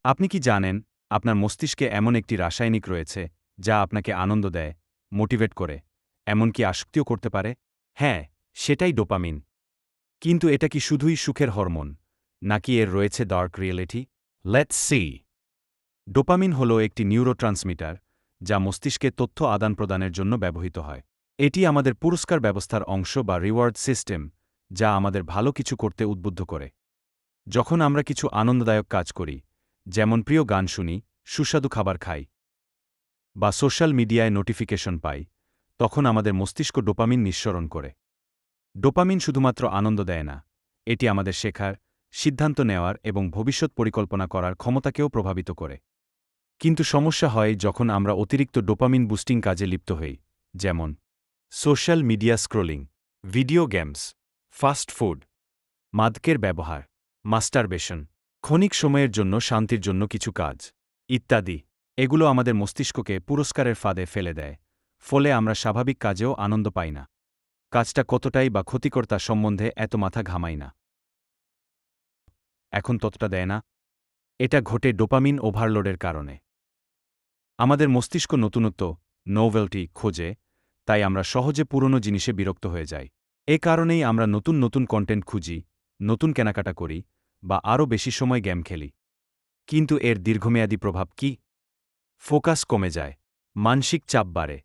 আপনি কি জানেন, আপনার মস্তিষ্কে এমন একটি রাসায়নিক রয়েছে যা আপনাকে আনন্দ দেয়, মোটিভেট করে, এমনকি আসক্তিও করতে পারে? হ্যাঁ, সেটাই ডোপামিন। কিন্তু এটা কি শুধুই সুখের হরমোন, নাকি এর রয়েছে dark reality? Let's see. Dopamine হল একটি নিউরোট্রান্সমিটার যা মস্তিষ্কে তথ্য আদান-প্রদানের জন্য ব্যবহৃত হয়। এটি আমাদের পুরস্কার ব্যবস্থার অংশ বা রিওয়ার্ড সিস্টেম, যা আমাদের ভালো কিছু করতে উদ্বুদ্ধ করে। যখন আমরা কিছু আনন্দদায়ক কাজ করি, যেমন প্রিয় গান শুনি, সুস্বাদু খাবার খাই, বা সোশ্যাল মিডিয়ায় নোটিফিকেশন পাই, তখন আমাদের মস্তিষ্ক ডোপামিন নিঃসরণ করে। ডোপামিন শুধুমাত্র আনন্দ দেয় না, এটি আমাদের শেখার, সিদ্ধান্ত নেওয়ার এবং ভবিষ্যৎ পরিকল্পনা করার ক্ষমতাকেও প্রভাবিত করে। কিন্তু সমস্যা হয় যখন আমরা অতিরিক্ত ডোপামিন বুস্টিং কাজে লিপ্ত হই, যেমন social media scrolling, video games, fast food, মাদকের ব্যবহার, মাস্টারবেশন, ক্ষণিক সময়ের জন্য শান্তির জন্য কিছু কাজ, ইত্যাদি। এগুলো আমাদের মস্তিষ্ককে পুরস্কারের ফাঁদে ফেলে দেয়, ফলে আমরা স্বাভাবিক কাজেও আনন্দ পাই না। কাজটা কতটাই বা ক্ষতিকর তা সম্বন্ধে এত মাথা ঘামাই না। এখন ততটা দেয় না? এটা ঘটে ডোপামিন ওভারলোডের কারণে। আমাদের মস্তিষ্ক নতুনত্ব, নোভেলটি খোঁজে, তাই আমরা সহজে পুরনো জিনিসে বিরক্ত হয়ে যাই। এ কারণেই আমরা নতুন নতুন কন্টেন্ট খুঁজি, নতুন কেনাকাটা করি, বা আরও বেশি সময় গেম খেলি। কিন্তু এর দীর্ঘমেয়াদী প্রভাব কি? ফোকাস কমে যায়, মানসিক চাপ বাড়ে,